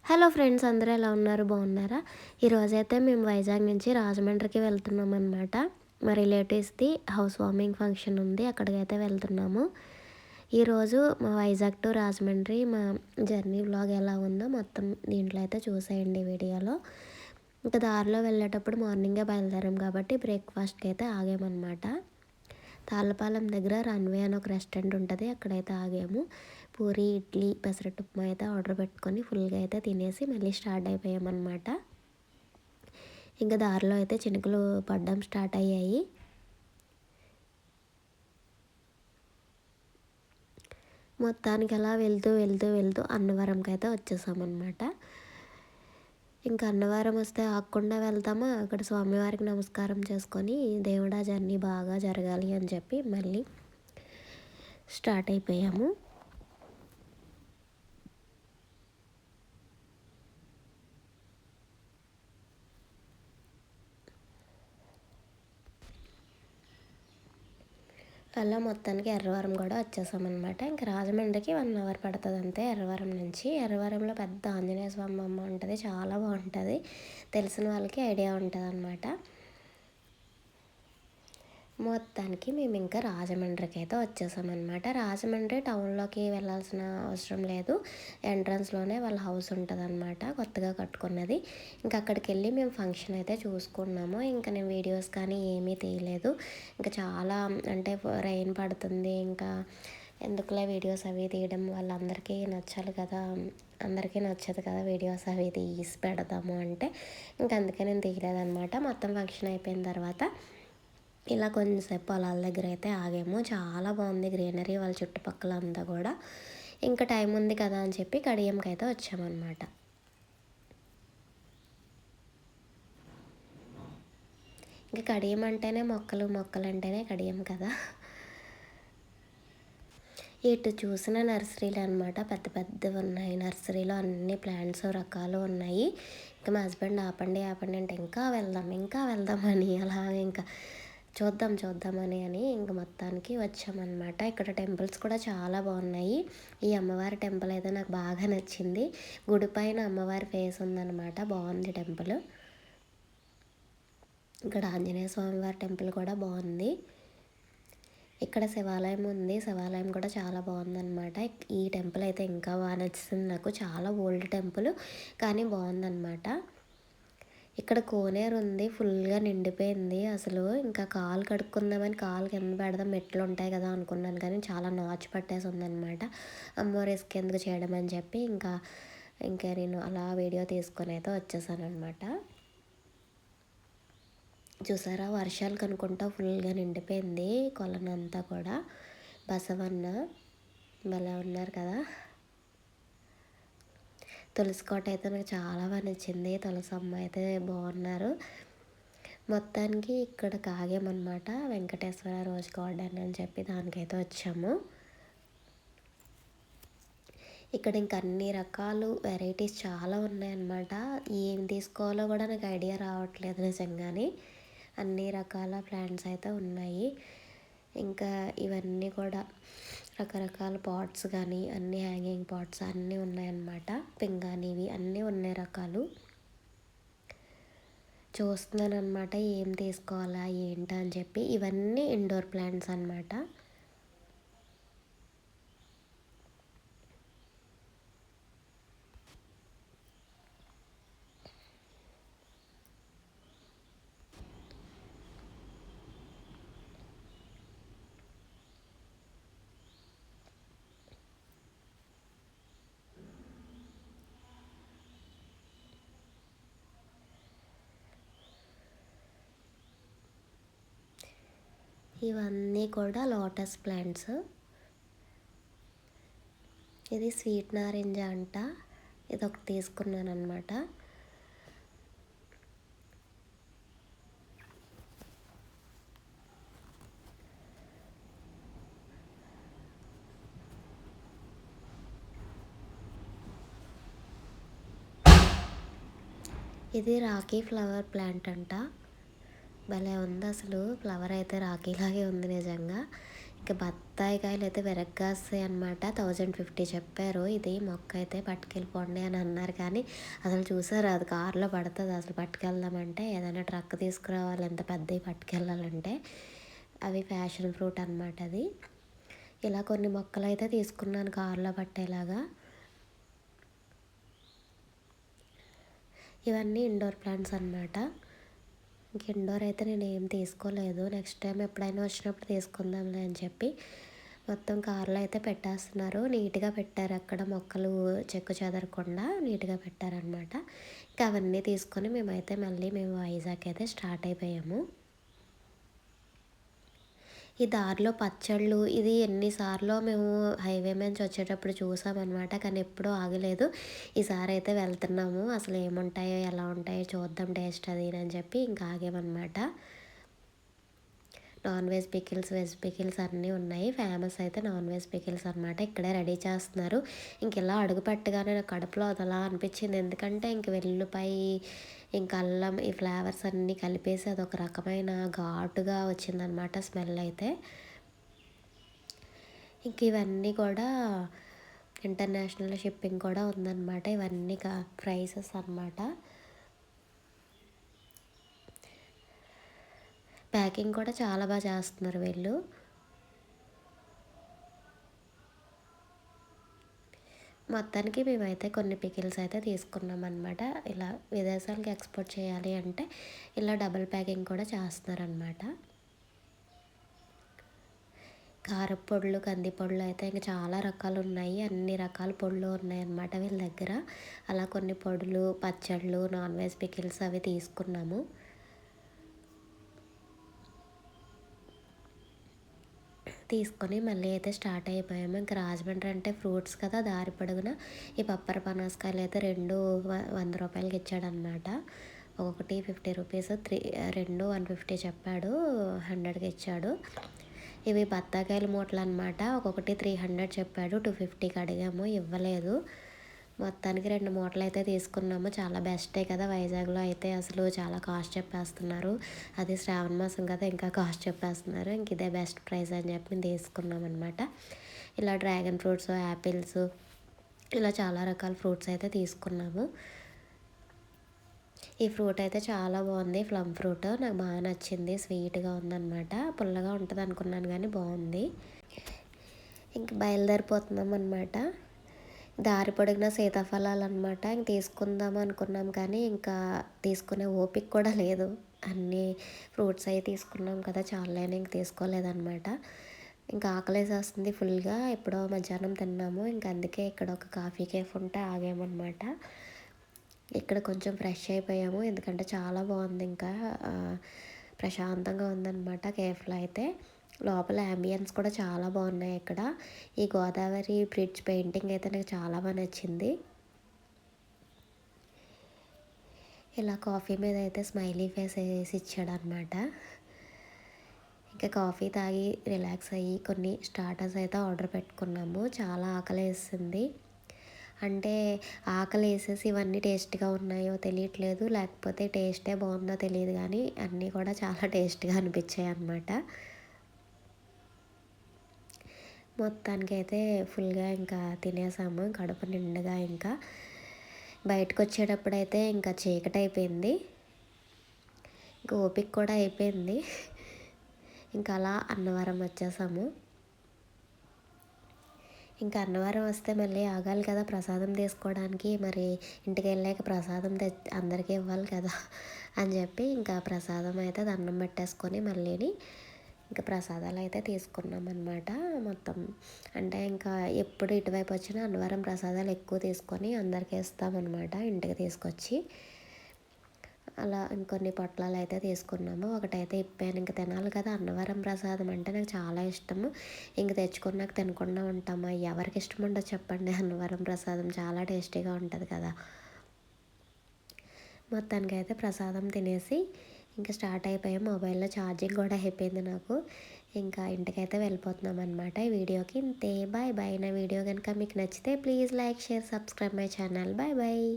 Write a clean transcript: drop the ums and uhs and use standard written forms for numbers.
Hello friends, అందరూ ఎలా ఉన్నారు? బాగున్నారా? ఈరోజైతే మేము వైజాగ్ నుంచి రాజమండ్రికి వెళ్తున్నాం అనమాట. మా రిలేటివ్స్ది హౌస్ వార్మింగ్ ఫంక్షన్ ఉంది, అక్కడికైతే వెళ్తున్నాము. ఈరోజు మా వైజాగ్ టు రాజమండ్రి మా జర్నీ వ్లాగ్ ఎలా ఉందో మొత్తం దీంట్లో అయితే చూసేయండి వీడియోలో. ఇంకా దారిలో వెళ్ళేటప్పుడు మార్నింగే బయలుదేరాం కాబట్టి బ్రేక్ఫాస్ట్కి అయితే ఆగామన్నమాట. తాళ్ళపాలెం దగ్గర రన్వే అని ఒక రెస్టారెంట్ ఉంటుంది, అక్కడైతే ఆగాము. పూరి, ఇడ్లీ, పెసరట్టు ఉప్మా అయితే ఆర్డర్ పెట్టుకొని ఫుల్గా అయితే తినేసి మళ్ళీ స్టార్ట్ అయిపోయామన్నమాట. ఇంకా దారిలో అయితే చినుకులు పడడం స్టార్ట్ అయ్యాయి. మొత్తానికి అలా వెళ్తూ వెళ్తూ వెళ్తూ అన్నవరంకి అయితే వచ్చేసామన్నమాట. ఇంకా అన్నవరం వస్తే ఆగకుండా వెళ్తామా, అక్కడ స్వామివారికి నమస్కారం చేసుకొని దేవుడా జర్నీ బాగా జరగాలి అని చెప్పి మళ్ళీ స్టార్ట్ అయిపోయాము. అలా మొత్తానికి ఎర్రవరం కూడా వచ్చేసామన్నమాట. ఇంకా రాజమండ్రికి 1 అవర్ పడుతుంది అంతే ఎర్రవరం నుంచి. ఎర్రవరంలో పెద్ద ఆంజనేయ స్వామి బొమ్మ ఉంటుంది, చాలా బాగుంటుంది. తెలిసిన వాళ్ళకి ఐడియా ఉంటుంది అన్నమాట. మొత్తానికి మేము ఇంకా రాజమండ్రికి అయితే వచ్చేసామన్నమాట. రాజమండ్రి టౌన్లోకి వెళ్ళాల్సిన అవసరం లేదు, ఎంట్రన్స్లోనే వాళ్ళ హౌస్ ఉంటుంది అనమాట, కొత్తగా కట్టుకున్నది. ఇంకా అక్కడికి వెళ్ళి మేము ఫంక్షన్ అయితే చూసుకున్నాము. ఇంకా నేను వీడియోస్ కానీ ఏమీ తీయలేదు, ఇంకా చాలా అంటే రైన్ పడుతుంది, ఇంకా ఎందుకులే వీడియోస్ అవి తీయడం, వాళ్ళందరికీ నచ్చాలి కదా, అందరికీ నచ్చదు కదా వీడియోస్ అవి తీసి పెడదాము అంటే, ఇంకా అందుకే నేను తీయలేదన్నమాట. మొత్తం ఫంక్షన్ అయిపోయిన తర్వాత ఇలా కొంచెంసేపు పొలాల దగ్గర అయితే ఆగాము. చాలా బాగుంది గ్రీనరీ వాళ్ళ చుట్టుపక్కల అంతా కూడా. ఇంకా టైం ఉంది కదా అని చెప్పి కడియంకి అయితే వచ్చామన్నమాట. ఇంకా కడియం అంటేనే మొక్కలు, మొక్కలు అంటేనే కడియం కదా. ఇటు చూసిన నర్సరీలు అనమాట, పెద్ద పెద్దవి ఉన్నాయి. నర్సరీలో అన్ని ప్లాంట్స్ రకాలు ఉన్నాయి. ఇంకా మా హస్బెండ్ ఆపండి ఆపండి అంటే ఇంకా వెళ్దామని అలా ఇంకా చూద్దామని ఇంక మొత్తానికి వచ్చామన్నమాట. ఇక్కడ టెంపుల్స్ కూడా చాలా బాగున్నాయి. ఈ అమ్మవారి టెంపుల్ అయితే నాకు బాగా నచ్చింది. గుడి పైన అమ్మవారి ఫేస్ ఉందన్నమాట, బాగుంది టెంపుల్. ఇక్కడ ఆంజనేయ స్వామి వారి టెంపుల్ కూడా బాగుంది. ఇక్కడ శివాలయం ఉంది, శివాలయం కూడా చాలా బాగుందన్నమాట. ఈ టెంపుల్ అయితే ఇంకా బాగా నచ్చింది నాకు, చాలా ఓల్డ్ టెంపుల్ కానీ బాగుందన్నమాట. ఇక్కడ కోనేరు ఉంది, ఫుల్గా నిండిపోయింది అసలు. ఇంకా కాలు కడుక్కుందామని కాలు కింద పెడదాం, మెట్లు ఉంటాయి కదా అనుకున్నాను, కానీ చాలా నాచు పట్టేసి ఉందన్నమాట. అమ్మో రిస్క్ ఎందుకు చేయడం అని చెప్పి ఇంకా నేను అలా వీడియో తీసుకొని అయితే వచ్చేసాను అనమాట. చూసారా, వర్షాలు కనుకుంటా ఫుల్గా నిండిపోయింది కొలనంతా కూడా. బసవన్న భలే ఉన్నారు కదా. తులసి కోట అయితే నాకు చాలా బాగా నచ్చింది, తులసమ్మ అయితే బాగున్నారు. మొత్తానికి ఇక్కడ ఆగామన్నమాట, వెంకటేశ్వర రోజ్ గార్డెన్ అని చెప్పి దానికైతే వచ్చాము. ఇక్కడ ఇంకా అన్ని రకాలు వెరైటీస్ చాలా ఉన్నాయన్నమాట. ఏం తీసుకోవాలో కూడా నాకు ఐడియా రావట్లేదు నిజంగానే. అన్ని రకాల ప్లాంట్స్ అయితే ఉన్నాయి. ఇంకా ఇవన్నీ కూడా రకరకాల పాట్స్ కానీ అన్ని హ్యాంగింగ్ పాట్స్ అన్నీ ఉన్నాయన్నమాట. పింగాణివి అన్నీ ఉన్నాయి రకాలు. చూస్తున్నాను అనమాట ఏం తీసుకోవాలా ఏంటా అని చెప్పి. ఇవన్నీ ఇండోర్ ప్లాంట్స్ అన్నమాట. ఇవన్నీ కూడా లోటస్ ప్లాంట్స్. ఇది స్వీట్ నారింజ అంట, ఇది ఒకటి తీసుకున్నాను అనమాట. ఇది రాకీ ఫ్లవర్ ప్లాంట్ అంట, భలే ఉంది అసలు. ఫ్లవర్ అయితే రాకీలాగే ఉంది నిజంగా. ఇక బత్తాయి కాయలు అయితే విరగ్గాస్తాయి అనమాట. 1050 చెప్పారు. ఇది మొక్క అయితే పట్టుకెళ్ళిపోండి అని అన్నారు. కానీ అసలు చూసారు అది కారులో పడుతుంది. అసలు పట్టుకెళ్దామంటే ఏదైనా ట్రక్ తీసుకురావాలి ఎంత పెద్దవి పట్టుకెళ్ళాలంటే. అవి ప్యాషన్ ఫ్రూట్ అనమాట అది. ఇలా కొన్ని మొక్కలు అయితే తీసుకున్నాను కారులో పట్టేలాగా. ఇవన్నీ ఇండోర్ ప్లాంట్స్ అనమాట. ఇంక ఇండోర్ అయితే నేను ఏం తీసుకోలేదు. నెక్స్ట్ టైం ఎప్పుడైనా వచ్చినప్పుడు తీసుకుందాంలే అని చెప్పి మొత్తం కార్లో అయితే పెట్టేస్తున్నారు. నీట్గా పెట్టారు, అక్కడ మొక్కలు చెక్కు చెదరకుండా నీట్గా పెట్టారనమాట. ఇంకా అవన్నీ తీసుకొని మేము వైజాగ్ అయితే స్టార్ట్ అయిపోయాము. ఈ దారిలో పచ్చళ్ళు ఇది ఎన్నిసార్లు మేము హైవే నుంచి వచ్చేటప్పుడు చూసామన్నమాట. కానీ ఎప్పుడూ ఆగలేదు. ఈసారి అయితే వెళ్తున్నాము, అసలు ఏముంటాయో ఎలా ఉంటాయో చూద్దాం టేస్ట్ అది అని చెప్పి ఇంకా ఆగామన్నమాట. Non veg pickles, veg pickles అన్నీ ఉన్నాయి. ఫేమస్ అయితే నాన్ వెజ్ పికిల్స్ అనమాట. ఇక్కడే రెడీ చేస్తున్నారు. ఇంక ఇలా అడుగు పెట్టగానే నాకు కడుపులో అదలా అనిపించింది. ఎందుకంటే ఇంక వెల్లుల్లిపాయ, ఇంక అల్లం, ఈ ఫ్లేవర్స్ అన్నీ కలిపేసి అదొక రకమైన ఘాటుగా వచ్చిందనమాట స్మెల్ అయితే. ఇంక ఇవన్నీ కూడా ఇంటర్నేషనల్ షిప్పింగ్ కూడా ఉందన్నమాట. ఇవన్నీ ప్రైసెస్ అనమాట. ప్యాకింగ్ కూడా చాలా బాగా చేస్తున్నారు వీళ్ళు. మొత్తానికి మేమైతే కొన్ని పికిల్స్ అయితే తీసుకున్నాం అనమాట. ఇలా విదేశాలకు ఎక్స్పోర్ట్ చేయాలి అంటే ఇలా డబుల్ ప్యాకింగ్ కూడా చేస్తున్నారనమాట. కారపొడులు, కందిపొడులు అయితే ఇంకా చాలా రకాలు ఉన్నాయి. అన్ని రకాల పొడులు ఉన్నాయన్నమాట వీళ్ళ దగ్గర. అలా కొన్ని పొడులు, పచ్చళ్ళు, నాన్ వెజ్ పికిల్స్ అవి తీసుకున్నాము. తీసుకొని మళ్ళీ అయితే స్టార్ట్ అయిపోయాము. ఇంకా రాజమండ్రి అంటే ఫ్రూట్స్ కదా, దారి పొడుగున ఈ పప్పర పనసకాయలు అయితే 2 100 రూపాయలకి ఇచ్చాడనమాట. ఒకటి 50 రూపీస్, రెండు 150 చెప్పాడు, 100కి ఇచ్చాడు. ఇవి బత్తాకాయల మూటలు అనమాట. ఒక్కొక్కటి 300 చెప్పాడు, 250కి అడిగాము, ఇవ్వలేదు. మొత్తానికి 2 మూటలు అయితే తీసుకున్నాము. చాలా బెస్టే కదా, వైజాగ్లో అయితే అసలు చాలా కాస్ట్ చెప్పేస్తున్నారు. అది శ్రావణ మాసం కదా, ఇంకా కాస్ట్ చెప్పేస్తున్నారు. ఇంక ఇదే బెస్ట్ ప్రైస్ అని చెప్పి మేము తీసుకున్నాం అనమాట. ఇలా డ్రాగన్ ఫ్రూట్స్, యాపిల్స్, ఇలా చాలా రకాల ఫ్రూట్స్ అయితే తీసుకున్నాము. ఈ ఫ్రూట్ అయితే చాలా బాగుంది, ప్లమ్ ఫ్రూట్. నాకు బాగా నచ్చింది, స్వీట్గా ఉందన్నమాట. పుల్లగా ఉంటుంది అనుకున్నాను కానీ బాగుంది. ఇంక బయలుదేరిపోతున్నాం అనమాట. దారి పొడిగిన సీతాఫలాలు అనమాట. ఇంక తీసుకుందాం అనుకున్నాం కానీ ఇంకా తీసుకునే ఓపిక కూడా లేదు. అన్నీ ఫ్రూట్స్ అవి తీసుకున్నాం కదా, చాలని ఇంక తీసుకోలేదన్నమాట. ఇంకా ఆకలేసేస్తుంది ఫుల్గా. ఎప్పుడో మధ్యాహ్నం తిన్నాము. ఇంకా అందుకే ఇక్కడ ఒక కాఫీ కేఫ్ ఉంటే ఆగామన్నమాట. ఇక్కడ కొంచెం ఫ్రెష్ అయిపోయాము, ఎందుకంటే చాలా బాగుంది. ఇంకా ప్రశాంతంగా ఉందన్నమాట కేఫ్లో అయితే. లోపల అంబియన్స్ కూడా చాలా బాగున్నాయి ఇక్కడ. ఈ గోదావరి బ్రిడ్జ్ పెయింటింగ్ అయితే నాకు చాలా బాగా నచ్చింది. ఇలా కాఫీ మీద అయితే స్మైలీ ఫేస్ వేసి ఇచ్చాడనమాట. ఇంకా కాఫీ తాగి రిలాక్స్ అయ్యి కొన్ని స్టార్టర్స్ అయితే ఆర్డర్ పెట్టుకున్నాము. చాలా ఆకలి వేస్తుంది. అంటే ఆకలి వేసేసి ఇవన్నీ టేస్ట్గా ఉన్నాయో తెలియట్లేదు, లేకపోతే టేస్టే బాగుందో తెలియదు, కానీ అన్నీ కూడా చాలా టేస్ట్గా అనిపించాయి అన్నమాట. మొత్తానికి అయితే ఫుల్గా ఇంకా తినేసాము కడుపు నిండుగా. ఇంకా బయటకు వచ్చేటప్పుడైతే ఇంకా చీకటి అయిపోయింది, ఇంకా ఓపిక కూడా అయిపోయింది. ఇంకా అలా అన్నవరం వచ్చేసాము. ఇంకా అన్నవరం వస్తే మళ్ళీ ఆగాలి కదా ప్రసాదం తీసుకోవడానికి. మరి ఇంటికి వెళ్ళాక ప్రసాదం అందరికీ ఇవ్వాలి కదా అని చెప్పి ఇంకా ప్రసాదం అయితే దండం పెట్టేసుకొని మళ్ళీని ఇంకా ప్రసాదాలు అయితే తీసుకున్నాం అన్నమాట మొత్తం. అంటే ఇంకా ఎప్పుడు ఇటువైపు వచ్చినా అన్నవరం ప్రసాదాలు ఎక్కువ తీసుకొని అందరికీ ఇస్తామన్నమాట ఇంటికి తీసుకొచ్చి. అలా ఇంకొన్ని పొట్లాలు అయితే తీసుకున్నాము. ఒకటైతే ఇప్పాను, ఇంక తినాలి కదా. అన్నవరం ప్రసాదం అంటే నాకు చాలా ఇష్టము. ఇంక తెచ్చుకున్నాక తినకుండా ఉంటామా? ఎవరికి ఇష్టం ఉండదు చెప్పండి. అన్నవరం ప్రసాదం చాలా టేస్టీగా ఉంటుంది కదా. మొత్తానికైతే ప్రసాదం తినేసి ఇంకా స్టార్ట్ అయిపోయాం. మొబైల్లో ఛార్జింగ్ కూడా అయిపోయింది నాకు. ఇంకా ఇంటికైతే వెళ్ళిపోతున్నాం అనమాట. ఈ వీడియోకి ఇంతే. Bye bye. నా వీడియో కనుక మీకు నచ్చితే please like, share, subscribe my channel. Bye bye.